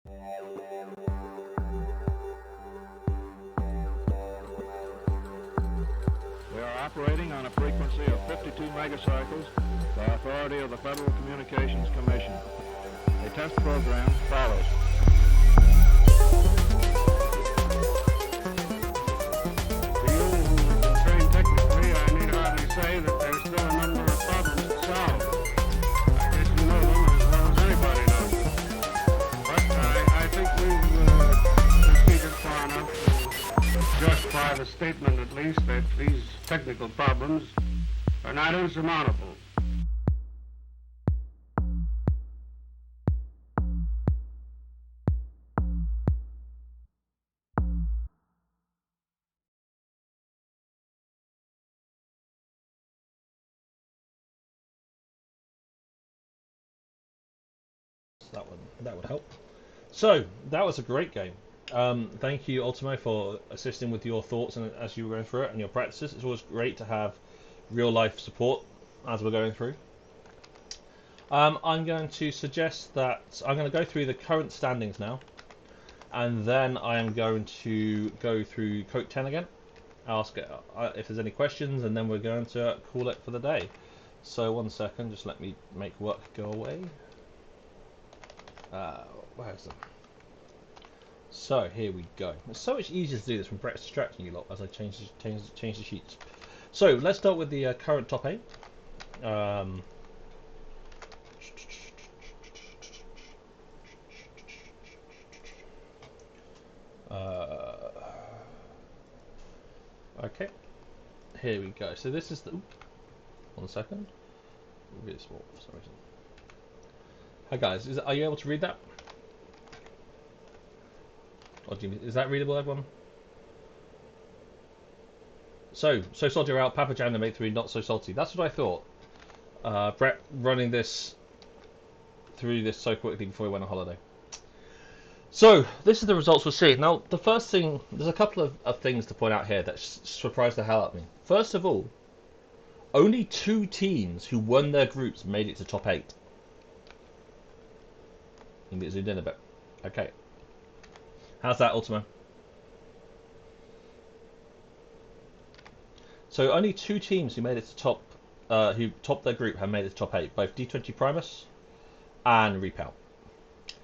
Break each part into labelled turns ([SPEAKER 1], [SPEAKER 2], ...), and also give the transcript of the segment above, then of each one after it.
[SPEAKER 1] We are operating on a frequency of 52 megacycles by authority of the Federal Communications Commission. A test program follows.
[SPEAKER 2] To you who are trained technically, I need hardly say that there's still a number of problems to solve. I guess you know them as well as anybody knows them. But I think we've proceeded far enough to justify the statement, at least, that these technical problems are not insurmountable.
[SPEAKER 3] That would help. So that was a great game. Thank you, Ultimo, for assisting with your thoughts and as you were going through it and your practices. It's always great to have real life support as we're going through. I'm going to suggest that I'm going to go through the current standings now, and then I am going to go through KOTE 10 again, ask if there's any questions, and then we're going to call it for the day. So 1 second, just let me make work go away. Where is it? So here we go. It's so much easier to do this when Brett's distracting you lot as I change the sheets. So let's start with the current top 8. Okay, here we go. So this is the. 1 second. Really small for some reason. Hi guys, are you able to read that? Or do you, is that readable, everyone? So salty are out. Papa Jam to make 3 not so salty. That's what I thought. Brett running through this so quickly before he went on holiday. So this is the results we'll see. Now the first thing, there's a couple of things to point out here that surprised the hell out of me. First of all, only 2 teams who won their groups made it to top 8. You can get zoomed in a bit. Okay. How's that, Ultimo? So only 2 teams who made it to top, who topped their group have made it to top 8. Both D20 Primus and Repout.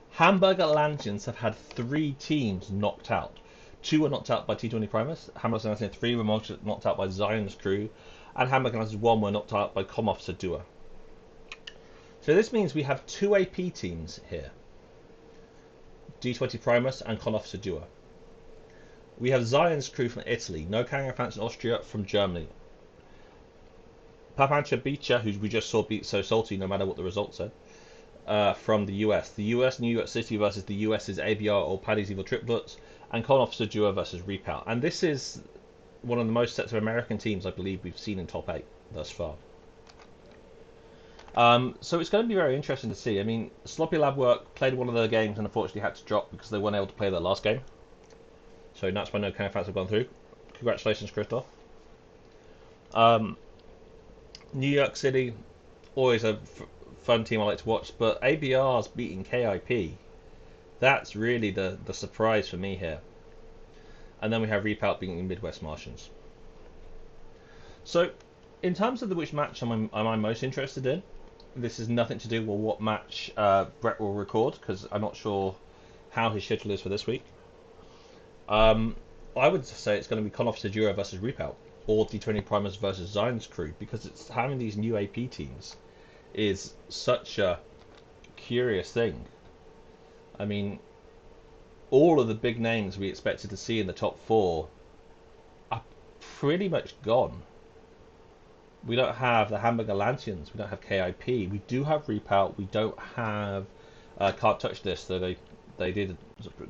[SPEAKER 3] Hamburger Atlanteans have had 3 teams knocked out. 2 were knocked out by T20 Primus. Hamburger Atlanteans 3 were knocked out by Zion's crew, and Hamburger Atlanteans 1 were knocked out by Com Officer Dua. So this means we have 2 AP teams here. D20 Primus and Con Officer Dua. We have Zion's crew from Italy, No Carrying Fans in Austria from Germany. Papancha Bicha, who we just saw beat So Salty no matter what the result said, from the US. The US New York City versus the US's ABR or Paddy's Evil Triplets, and Con Officer Dua versus Repout. And this is one of the most sets of American teams I believe we've seen in top 8 thus far. So it's going to be very interesting to see. I mean, Sloppy Lab Work played one of their games and unfortunately had to drop because they weren't able to play their last game. So that's why no kind of fans have gone through. Congratulations, Christoph. New York City, always a fun team I like to watch, but ABR's beating KIP. That's really the surprise for me here. And then we have Repout beating Midwest Martians. So, in terms of which match am I most interested in, this is nothing to do with what match Brett will record, because I'm not sure how his schedule is for this week. I would say it's going to be Con Officer Dura versus Repout, or D20 Primus versus Zion's crew, because it's having these new AP teams is such a curious thing. I mean, all of the big names we expected to see in the top 4 are pretty much gone. We don't have the Hamburger Atlanteans, we don't have KIP, we do have Repout, we don't have Can't Touch This, though they did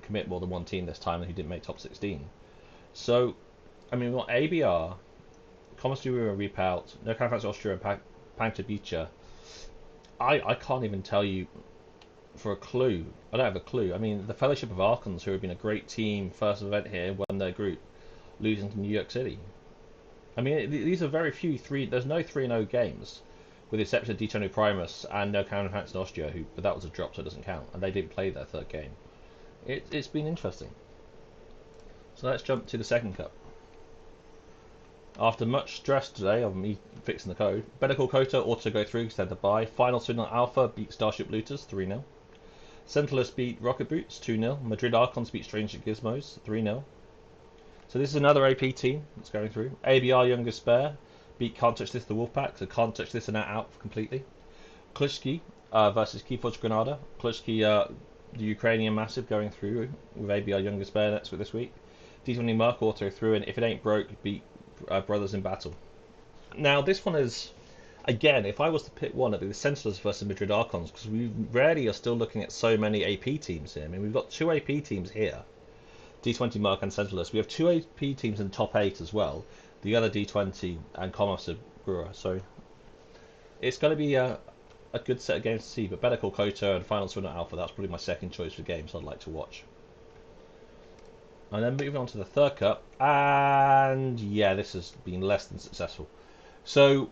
[SPEAKER 3] commit more than 1 team this time and who didn't make top 16. So, I mean, we've got ABR, Commissary Repout, No Conference Austria and Panta Bicha. I can't even tell you for a clue. I don't have a clue. I mean, the Fellowship of Archons, who have been a great team, first event here, won their group, losing to New York City. I mean, these are very few there's no 3-0 games, with the exception of D20 Primus and No Counter France in Austria, but that was a drop, so it doesn't count, and they didn't play their 3rd game. It's been interesting. So let's jump to the second cup. After much stress today of me fixing the code, Better Call KOTE ought to go through because they had to buy. Final Signal Alpha beat Starship Looters 3-0. Centralist beat Rocket Boots 2-0. Madrid Archons beat Stranger Gizmos 3-0. So this is another AP team that's going through. ABR Young Despair beat Can't Touch This the Wolfpack, so Can't Touch This and out completely. Klitschko versus Keyforge Granada. Klitschko, the Ukrainian massive, going through with ABR Young Despair next week this week. D20 Merc auto through, and if it ain't broke, beat Brothers in Battle. Now this one is, again, if I was to pick one, it'd be the Sentinels versus Madrid Archons, because we rarely are still looking at so many AP teams here. I mean, we've got 2 AP teams here, D20 Merc and Sentinels. We have 2 AP teams in the top 8 as well, the other D20 and Commerce Brewer. So it's going to be a good set of games to see, but Better Call KOTE and Final Signal Alpha, that's probably my second choice for games I'd like to watch. And then moving on to the third cup, and yeah, this has been less than successful. So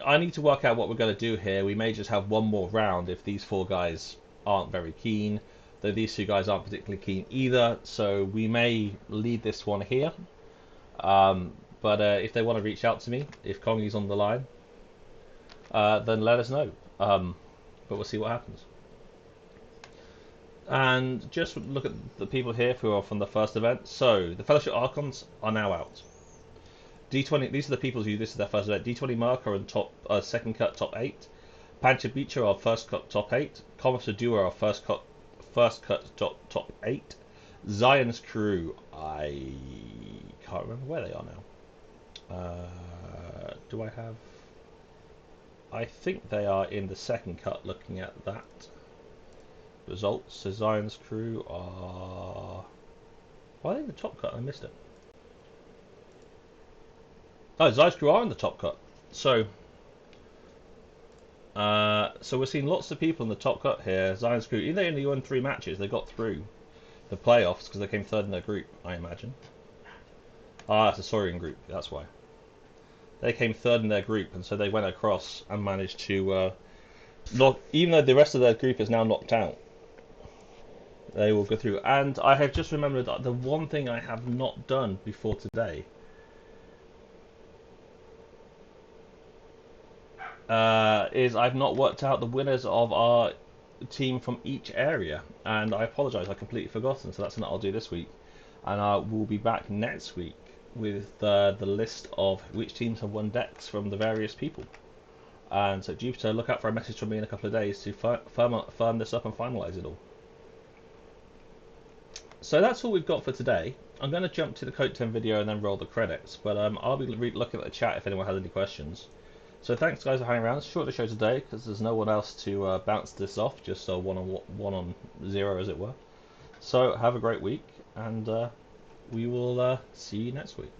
[SPEAKER 3] I need to work out what we're going to do here. We may just have one more round if these 4 guys aren't very keen, though these 2 guys aren't particularly keen either, so we may leave this one here. But if they want to reach out to me, if Kongi's on the line, then let us know. But we'll see what happens. And just look at the people here who are from the first event. So the Fellowship Archons are now out. D20. These are the people who this is their first event. D20 Merc are in top second cut top 8. Pancha Beecher are first cut top 8. Commerce Duo are first cut top 8. Zion's Crew, I can't remember where they are now. Do I have? I think they are in the second cut. Looking at that. Results. So Zion's Crew are. Why are they in the top cut? I missed it. Oh, Zion's Crew are in the top cut. So we're seeing lots of people in the top cut here. Zion's Crew, even though they only won 3 matches, they got through the playoffs because they came third in their group, I imagine. Ah, it's a Saurian group. That's why. They came third in their group, and so they went across and managed to knock. Even though the rest of their group is now knocked out, they will go through. And I have just remembered that the one thing I have not done before today is I've not worked out the winners of our team from each area, and I apologise, I completely forgotten. So that's something I'll do this week, and we'll be back next week with the list of which teams have won decks from the various people. And so Jupiter, look out for a message from me in a couple of days to firm this up and finalise it all. So that's all we've got for today. I'm going to jump to the KOTE 10 video and then roll the credits, but I'll be looking at the chat if anyone has any questions. So thanks guys for hanging around. It's short the show today because there's no one else to bounce this off, just a one on 0 as it were. So have a great week, and we will see you next week.